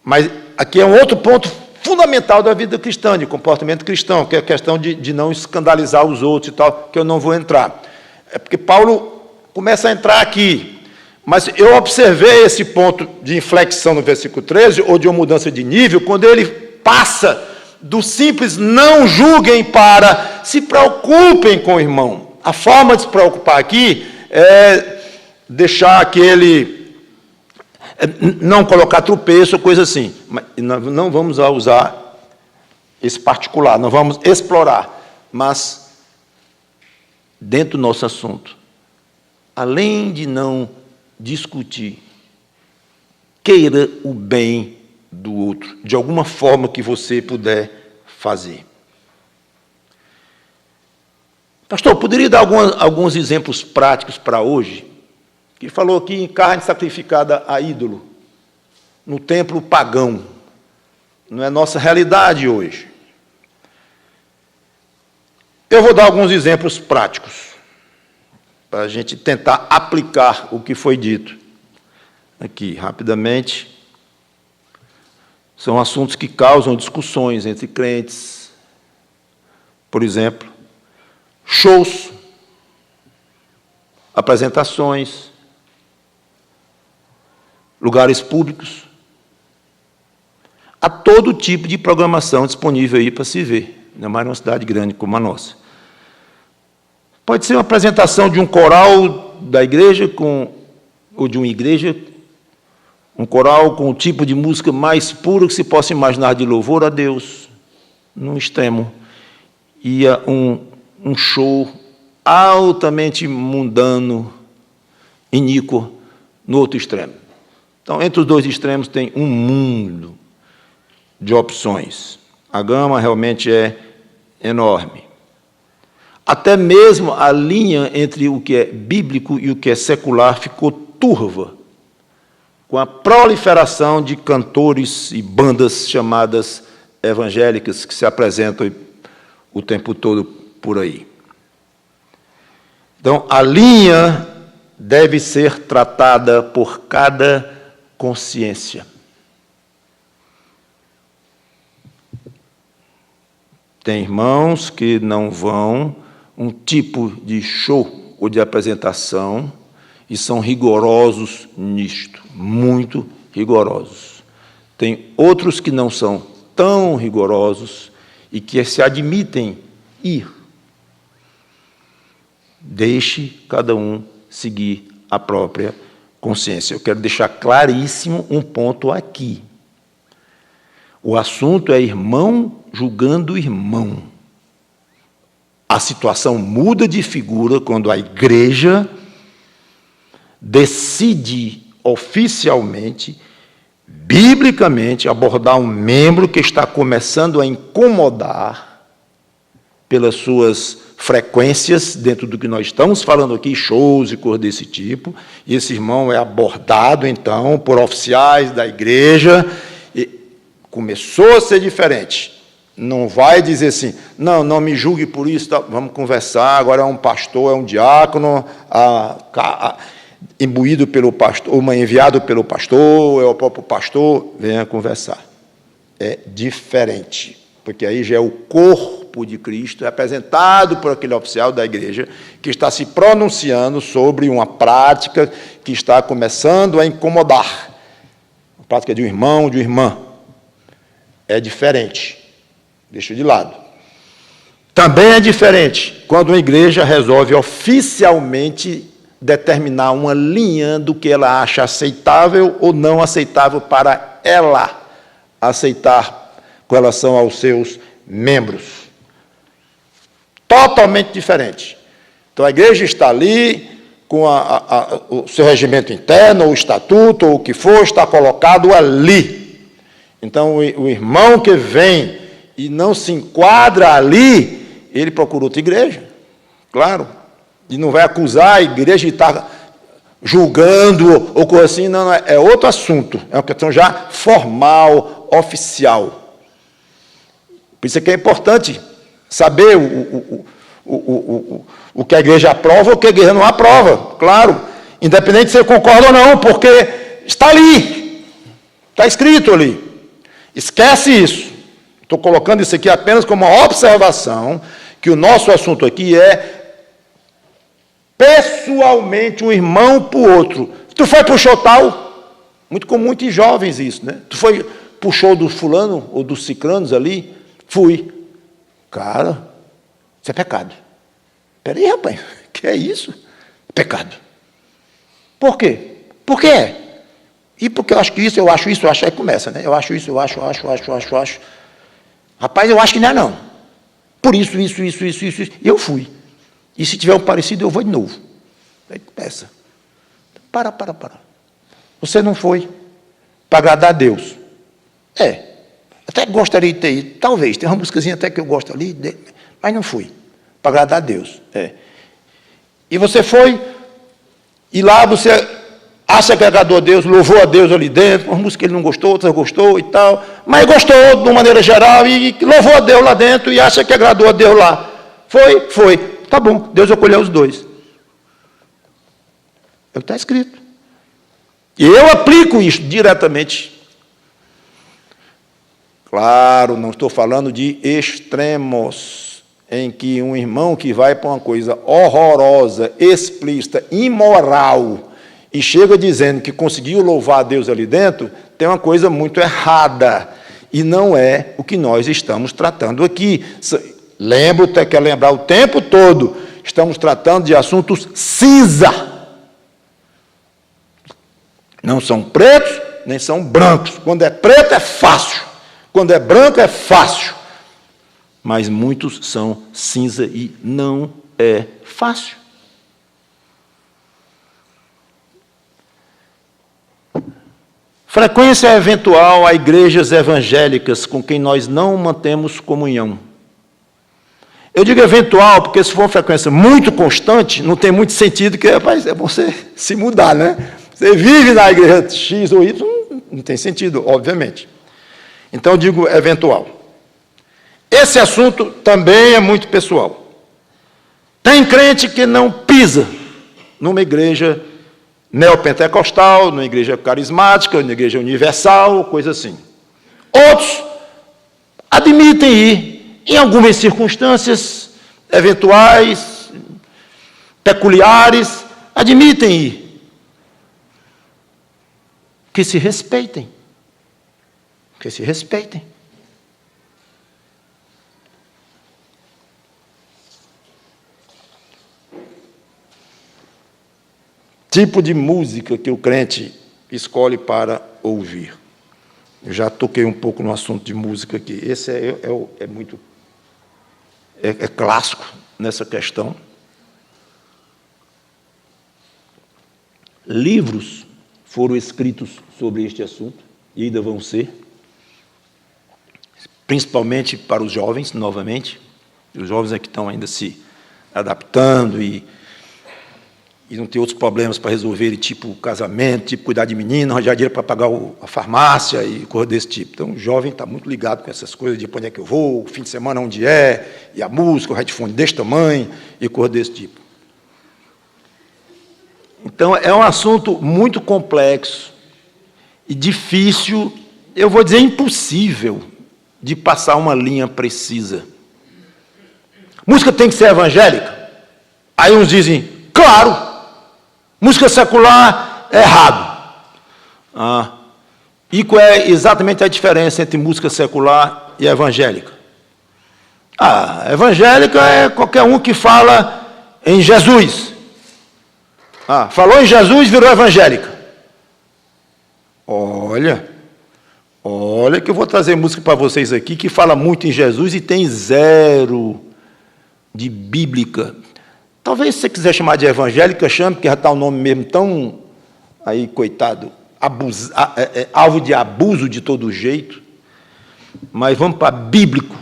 Mas aqui é um outro ponto fundamental da vida cristã, de comportamento cristão, que é a questão de não escandalizar os outros e tal, que eu não vou entrar. É porque Paulo começa a entrar aqui, mas eu observei esse ponto de inflexão no versículo 13, ou de uma mudança de nível, quando ele passa do simples não julguem para se preocupem com o irmão. A forma de se preocupar aqui é deixar aquele, não colocar tropeço, coisa assim. Mas nós não vamos usar esse particular, nós vamos explorar. Mas, dentro do nosso assunto, além de não discutir, queira o bem do outro, de alguma forma que você puder fazer. Pastor, poderia dar alguns exemplos práticos para hoje? Que falou aqui em carne sacrificada a ídolo, no templo pagão. Não é nossa realidade hoje. Eu vou dar alguns exemplos práticos, para a gente tentar aplicar o que foi dito aqui, rapidamente. São assuntos que causam discussões entre crentes. Por exemplo, shows, apresentações, lugares públicos. Há todo tipo de programação disponível aí para se ver, ainda mais numa cidade grande como a nossa. Pode ser uma apresentação de um coral da igreja, ou de uma igreja, um coral com o tipo de música mais puro que se possa imaginar de louvor a Deus, num extremo. E um show altamente mundano, iníquo, no outro extremo. Então, entre os dois extremos tem um mundo de opções. A gama realmente é enorme. Até mesmo a linha entre o que é bíblico e o que é secular ficou turva, com a proliferação de cantores e bandas chamadas evangélicas que se apresentam o tempo todo por aí. Então, a linha deve ser tratada por cada consciência. Tem irmãos que não vão um tipo de show ou de apresentação e são rigorosos nisto, muito rigorosos. Tem outros que não são tão rigorosos e que se admitem ir. Deixe cada um seguir a própria consciência. Eu quero deixar claríssimo um ponto aqui. O assunto é irmão julgando irmão. A situação muda de figura quando a igreja decide oficialmente, biblicamente, abordar um membro que está começando a incomodar pelas suas frequências dentro do que nós estamos falando aqui, shows e coisas desse tipo, e esse irmão é abordado, então, por oficiais da igreja, e começou a ser diferente. Não vai dizer assim, não me julgue por isso, tá, vamos conversar, agora é um pastor, é um diácono, imbuído pelo pastor, ou enviado pelo pastor, é o próprio pastor, venha conversar. É diferente, porque aí já é o corpo corpo de Cristo, é apresentado por aquele oficial da igreja que está se pronunciando sobre uma prática que está começando a incomodar. A prática de um irmão, de uma irmã. É diferente. Deixa de lado. Também é diferente quando uma igreja resolve oficialmente determinar uma linha do que ela acha aceitável ou não aceitável para ela aceitar com relação aos seus membros. Totalmente diferente. Então, a igreja está ali com o seu regimento interno, ou o estatuto, ou o que for, está colocado ali. Então, o irmão que vem e não se enquadra ali, ele procura outra igreja, claro, e não vai acusar a igreja de estar julgando ou coisa assim, não, é outro assunto, é uma questão já formal, oficial. Por isso é que é importante saber o que a igreja aprova ou o que a igreja não aprova, claro, independente se você concorda ou não, porque está ali, está escrito ali. Esquece isso. Estou colocando isso aqui apenas como uma observação, que o nosso assunto aqui é pessoalmente um irmão para o outro. Tu foi para o show tal? Muito comum entre jovens isso, né? Tu foi para o show do fulano ou dos cicranos ali? Fui. Cara, isso é pecado. Espera aí, rapaz, que é isso? Pecado. Por quê? Por que é? E porque eu acho que isso, eu acho isso, eu acho, aí começa, né? Eu acho isso, eu acho. Rapaz, eu acho que não é não. Por isso. E eu fui. E se tiver um parecido, eu vou de novo. Aí começa. Para. Você não foi para agradar a Deus. Até gostaria de ter ido. Talvez, tem uma músicazinha até que eu gosto ali, mas não fui. Para agradar a Deus. E você foi, e lá você acha que agradou a Deus, louvou a Deus ali dentro, uma música que ele não gostou, outra gostou e tal, mas gostou de uma maneira geral e louvou a Deus lá dentro e acha que agradou a Deus lá. Foi. Tá bom, Deus acolheu os dois. É o que está escrito. E eu aplico isso diretamente. Claro, não estou falando de extremos, em que um irmão que vai para uma coisa horrorosa, explícita, imoral, e chega dizendo que conseguiu louvar a Deus ali dentro, tem uma coisa muito errada. E não é o que nós estamos tratando aqui. Lembro, até quer lembrar o tempo todo, estamos tratando de assuntos cinza. Não são pretos, nem são brancos. Quando é preto, é fácil. Quando é branco, é fácil. Mas muitos são cinza e não é fácil. Frequência eventual a igrejas evangélicas com quem nós não mantemos comunhão. Eu digo eventual, porque se for uma frequência muito constante, não tem muito sentido, que rapaz, é bom você se mudar, né? Você vive na igreja X ou Y, não tem sentido, obviamente. Então, eu digo eventual. Esse assunto também é muito pessoal. Tem crente que não pisa numa igreja neopentecostal, numa igreja carismática, numa igreja universal, coisa assim. Outros admitem ir, em algumas circunstâncias eventuais, peculiares, admitem ir. Que se respeitem. Que se respeitem. Tipo de música que o crente escolhe para ouvir. Eu já toquei um pouco no assunto de música aqui. Esse é muito clássico nessa questão. Livros foram escritos sobre este assunto, e ainda vão ser, principalmente para os jovens, novamente. Os jovens é que estão ainda se adaptando e não tem outros problemas para resolver, tipo casamento, tipo cuidar de menino, arranjar dinheiro para pagar a farmácia e coisa desse tipo. Então, o jovem está muito ligado com essas coisas de para onde é que eu vou, o fim de semana onde é, e a música, o headphone desse tamanho e coisa desse tipo. Então, é um assunto muito complexo e difícil, eu vou dizer impossível, de passar uma linha precisa. Música tem que ser evangélica? Aí uns dizem, claro, música secular é errado. E qual é exatamente a diferença entre música secular e evangélica? Evangélica é qualquer um que fala em Jesus. Falou em Jesus, virou evangélica. Olha que eu vou trazer música para vocês aqui que fala muito em Jesus e tem zero de bíblica. Talvez se você quiser chamar de evangélica, chame, porque já está o nome mesmo tão, aí, coitado, alvo de abuso de todo jeito. Mas vamos para bíblico.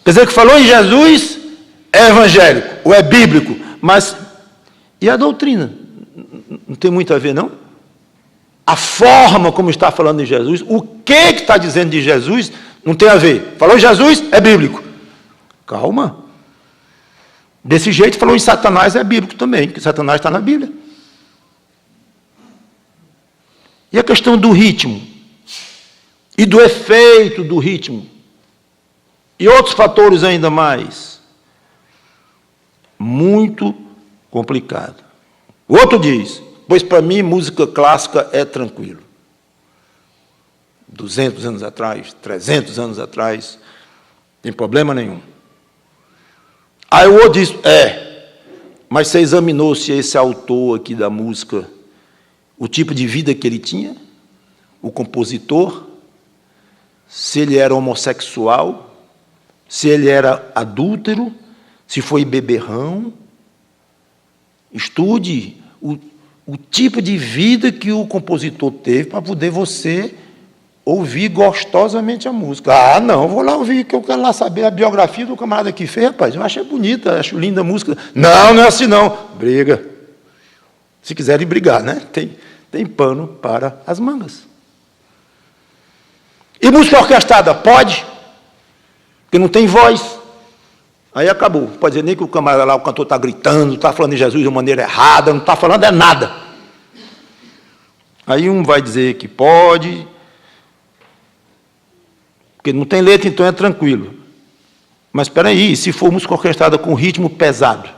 Quer dizer que falou em Jesus, é evangélico, ou é bíblico. Mas, e a doutrina? Não tem muito a ver, não? A forma como está falando em Jesus, o que está dizendo de Jesus, não tem a ver. Falou em Jesus, é bíblico. Calma. Desse jeito, falou em Satanás, é bíblico também, porque Satanás está na Bíblia. E a questão do ritmo, e do efeito do ritmo, e outros fatores ainda mais, muito complicado. O outro diz, pois para mim música clássica é tranquilo. 200 anos atrás, 300 anos atrás, não tem problema nenhum. Aí o outro diz, mas você examinou se esse autor aqui da música, o tipo de vida que ele tinha, o compositor, se ele era homossexual, se ele era adúltero, se foi beberrão. Estude o tipo de vida que o compositor teve para poder você ouvir gostosamente a música. Não, vou lá ouvir, que eu quero lá saber a biografia do camarada que fez, rapaz. Eu achei bonita, acho linda a música. Não é assim não. Briga. Se quiserem brigar, né? Tem pano para as mangas. E música orquestrada? Pode, porque não tem voz. Aí acabou. Pode dizer nem que o camarada lá, o cantor está gritando, está falando de Jesus de maneira errada, não está falando nada. Aí um vai dizer que pode, porque não tem letra, então é tranquilo. Mas espera aí, se for música orquestrada com ritmo pesado?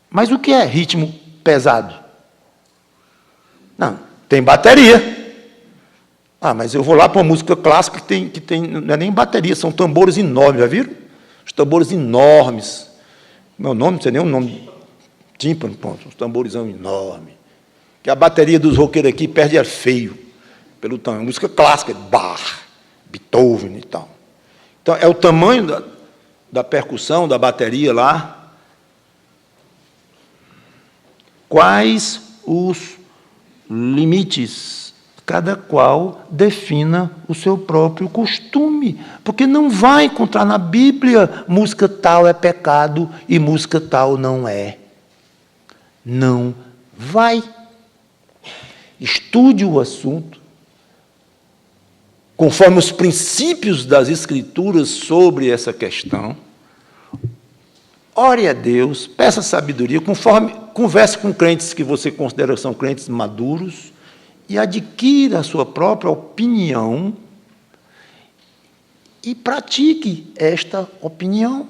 Mas o que é ritmo pesado? Não, tem bateria. Mas eu vou lá para uma música clássica que tem, não é nem bateria, são tambores enormes, já viram? Os tambores enormes. Meu nome, não sei nem o nome. Tímpano, pronto, uns tambores enormes. Que a bateria dos roqueiros aqui perde é feio, pelo tamanho. Música clássica, Bach, Beethoven e tal. Então, é o tamanho da percussão, da bateria lá. Quais os limites? Cada qual defina o seu próprio costume, porque não vai encontrar na Bíblia música tal é pecado e música tal não é. Não vai. Estude o assunto, conforme os princípios das Escrituras sobre essa questão. Ore a Deus, peça sabedoria, converse com crentes que você considera que são crentes maduros, e adquira a sua própria opinião e pratique esta opinião.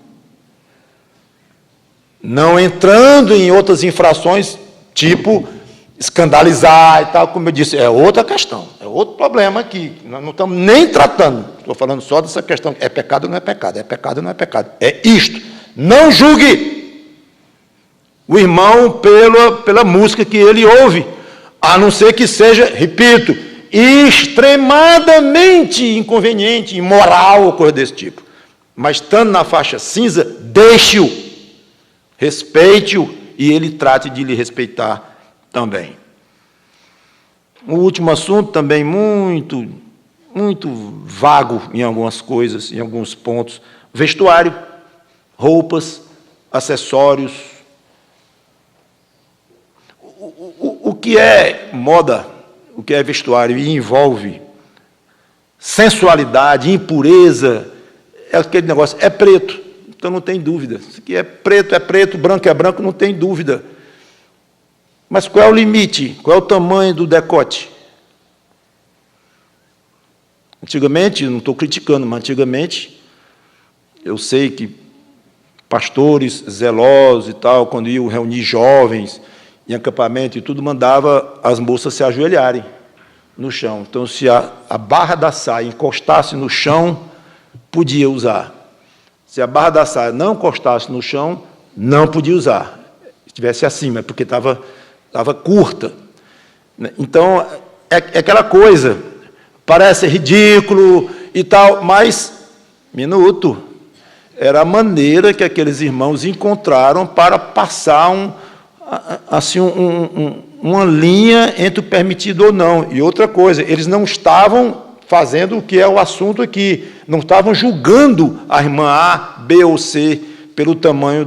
Não entrando em outras infrações, tipo escandalizar e tal, como eu disse, é outra questão, é outro problema aqui. Nós não estamos nem tratando, estou falando só dessa questão, é pecado ou não é pecado, é pecado ou não é pecado. É isto. Não julgue o irmão pela música que ele ouve, a não ser que seja, repito, extremadamente inconveniente, imoral ou coisa desse tipo. Mas, estando na faixa cinza, deixe-o, respeite-o, e ele trate de lhe respeitar também. O último assunto, também muito vago em algumas coisas, em alguns pontos, vestuário, roupas, acessórios. O que é moda, o que é vestuário e envolve sensualidade, impureza, é aquele negócio, é preto, então não tem dúvida. Isso aqui é preto, branco é branco, não tem dúvida. Mas qual é o limite? Qual é o tamanho do decote? Antigamente, não estou criticando, mas antigamente, Eu sei que pastores zelosos e tal, quando iam reunir jovens em acampamento e tudo, mandava as moças se ajoelharem no chão. Então, se a barra da saia encostasse no chão, podia usar. Se a barra da saia não encostasse no chão, não podia usar. Se estivesse acima, é porque estava curta. Então, é aquela coisa, parece ridículo e tal, mas, era a maneira que aqueles irmãos encontraram para passar uma linha entre o permitido ou não. E outra coisa, eles não estavam fazendo o que é o assunto aqui, não estavam julgando a irmã A, B ou C pelo tamanho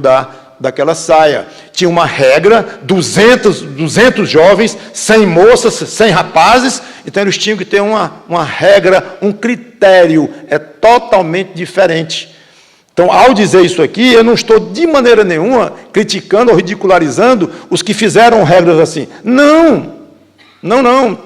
daquela saia. Tinha uma regra, 200 jovens, 100 moças, 100 rapazes, então eles tinham que ter uma regra, um critério, é totalmente diferente. Então, ao dizer isso aqui, eu não estou de maneira nenhuma criticando ou ridicularizando os que fizeram regras assim. Não,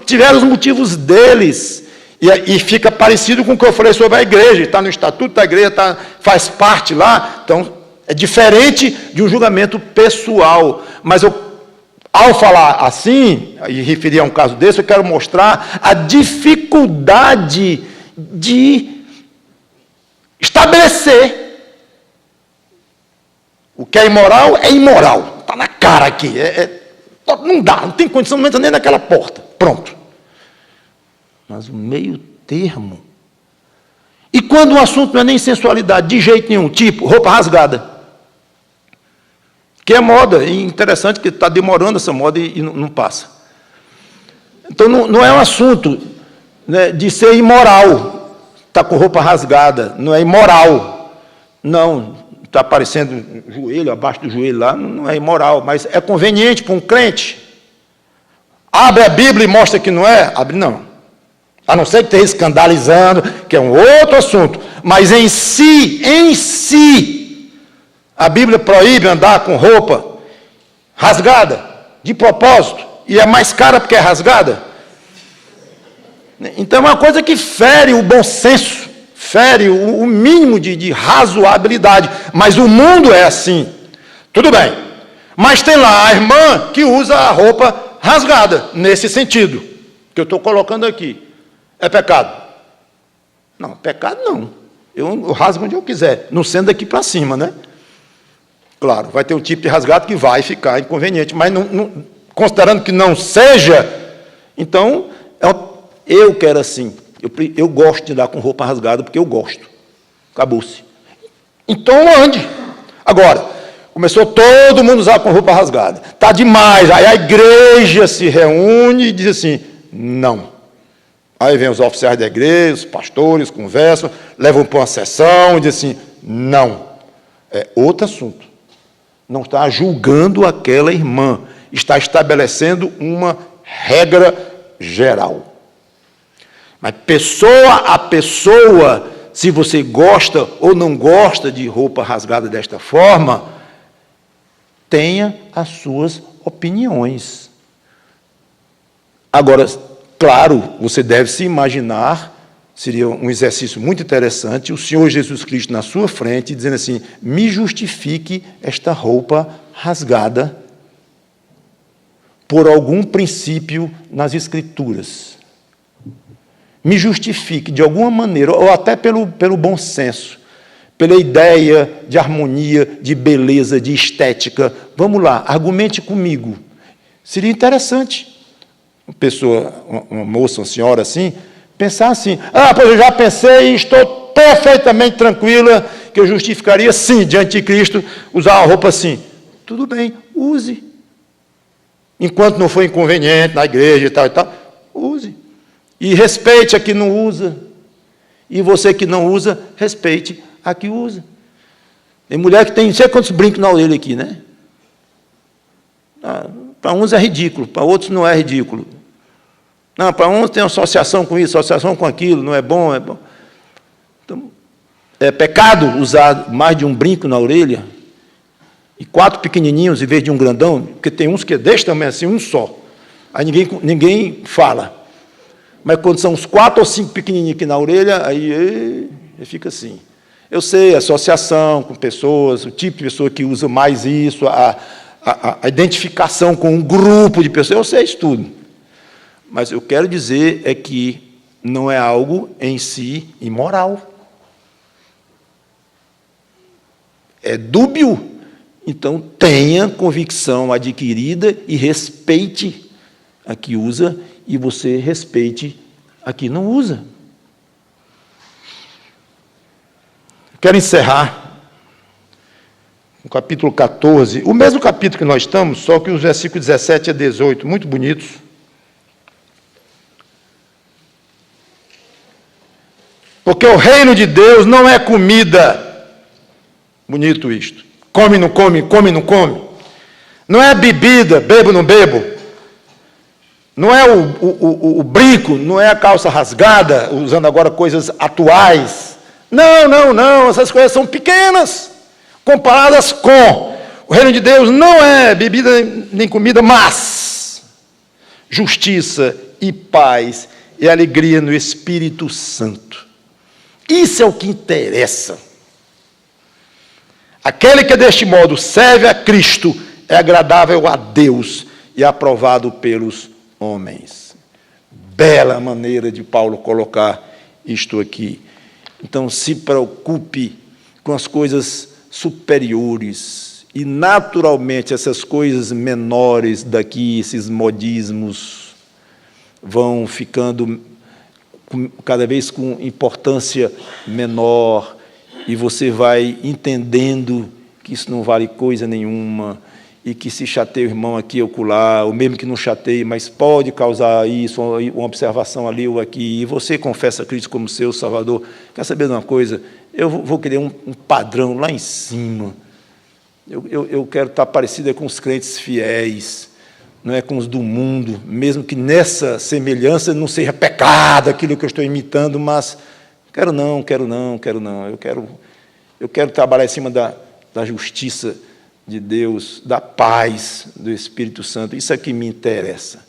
tiveram os motivos deles. E fica parecido com o que eu falei sobre a igreja, está no estatuto da igreja, faz parte lá, então é diferente de um julgamento pessoal. Mas ao falar assim, e referir a um caso desse, eu quero mostrar a dificuldade de estabelecer o que é imoral, está na cara aqui, não dá, não tem condição, não entra nem naquela porta, pronto. Mas o meio termo. E quando o assunto não é nem sensualidade, de jeito nenhum, tipo roupa rasgada, que é moda, e interessante que está demorando essa moda e não passa. Então, não é um assunto, né, de ser imoral, está com roupa rasgada, não é imoral, não, está aparecendo joelho, abaixo do joelho lá, não é imoral, mas é conveniente para um crente. Abre a Bíblia e mostra que não é? Abre não. A não ser que esteja escandalizando, que é um outro assunto. Mas em si, a Bíblia proíbe andar com roupa rasgada, de propósito, e é mais cara porque é rasgada. Então é uma coisa que fere o bom senso, fere o mínimo de razoabilidade. Mas o mundo é assim. Tudo bem. Mas tem lá a irmã que usa a roupa rasgada, nesse sentido, que eu estou colocando aqui. É pecado? Não, pecado não. Eu rasgo onde eu quiser, não sendo daqui para cima, né? Claro, vai ter um tipo de rasgado que vai ficar inconveniente, mas considerando que não seja, então, eu quero assim. Eu gosto de andar com roupa rasgada porque eu gosto. Acabou-se. Então, ande. Agora, começou todo mundo a usar com roupa rasgada. Está demais. Aí a igreja se reúne e diz assim, não. Aí vem os oficiais da igreja, os pastores, conversam, levam para uma sessão e dizem assim, não. É outro assunto. Não está julgando aquela irmã. Está estabelecendo uma regra geral. Mas pessoa a pessoa, se você gosta ou não gosta de roupa rasgada desta forma, tenha as suas opiniões. Agora, claro, você deve se imaginar, seria um exercício muito interessante, o Senhor Jesus Cristo na sua frente, dizendo assim, me justifique esta roupa rasgada por algum princípio nas Escrituras. Me justifique de alguma maneira, ou até pelo bom senso, pela ideia de harmonia, de beleza, de estética. Vamos lá, argumente comigo. Seria interessante. Uma pessoa, uma moça, uma senhora assim, pensar assim, pois eu já pensei e estou perfeitamente tranquila que eu justificaria, sim, diante de Cristo, usar uma roupa assim. Tudo bem, use. Enquanto não for inconveniente na igreja e tal, use. E respeite a que não usa. E você que não usa, respeite a que usa. Tem mulher que tem não sei quantos brincos na orelha aqui, né? Para uns é ridículo, para outros não é ridículo. Não, para uns tem associação com isso, associação com aquilo, não é bom, é bom. Então, é pecado usar mais de um brinco na orelha e 4 pequenininhos em vez de um grandão, porque tem uns que é desse tamanho assim, um só. Aí ninguém fala. Mas quando são uns 4 ou 5 pequenininhos aqui na orelha, aí fica assim. Eu sei, associação com pessoas, o tipo de pessoa que usa mais isso, a identificação com um grupo de pessoas, eu sei isso tudo. Mas eu quero dizer é que não é algo em si imoral. É dúbio. Então, tenha convicção adquirida e respeite a que usa, e você respeite a que não usa. Quero encerrar no capítulo 14, o mesmo capítulo que nós estamos, só que os versículos 17 a 18, muito bonitos. Porque o reino de Deus não é comida. Bonito isto. Come, não come, come, não come. Não é bebida, bebo, não bebo. Não é o brinco, não é a calça rasgada, usando agora coisas atuais. Não, essas coisas são pequenas, comparadas com. O reino de Deus não é bebida nem comida, mas justiça e paz e alegria no Espírito Santo. Isso é o que interessa. Aquele que deste modo serve a Cristo é agradável a Deus e aprovado pelos homens. Bela maneira de Paulo colocar isto aqui. Então, se preocupe com as coisas superiores e, naturalmente, essas coisas menores daqui, esses modismos, vão ficando cada vez com importância menor, e você vai entendendo que isso não vale coisa nenhuma, e que se chateia o irmão aqui ou acolá, ou mesmo que não chateie, mas pode causar isso, uma observação ali ou aqui, e você confessa Cristo como seu Salvador. Quer saber de uma coisa? Eu vou querer um padrão lá em cima. Eu quero estar parecido com os crentes fiéis, não é com os do mundo, mesmo que nessa semelhança não seja pecado aquilo que eu estou imitando, mas quero não. Eu quero trabalhar em cima da justiça de Deus, da paz do Espírito Santo. Isso é que me interessa.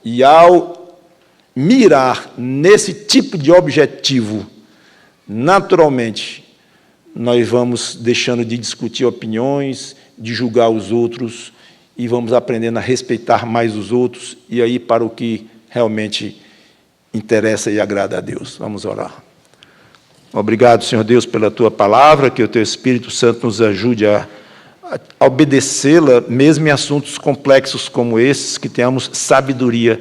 E ao mirar nesse tipo de objetivo, naturalmente, nós vamos deixando de discutir opiniões, de julgar os outros, e vamos aprendendo a respeitar mais os outros, e aí para o que realmente interessa e agrada a Deus. Vamos orar. Obrigado, Senhor Deus, pela Tua palavra, que o Teu Espírito Santo nos ajude a obedecê-la, mesmo em assuntos complexos como esses, que tenhamos sabedoria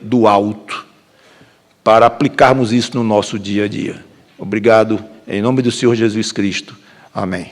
do alto, para aplicarmos isso no nosso dia a dia. Obrigado, em nome do Senhor Jesus Cristo. Amém.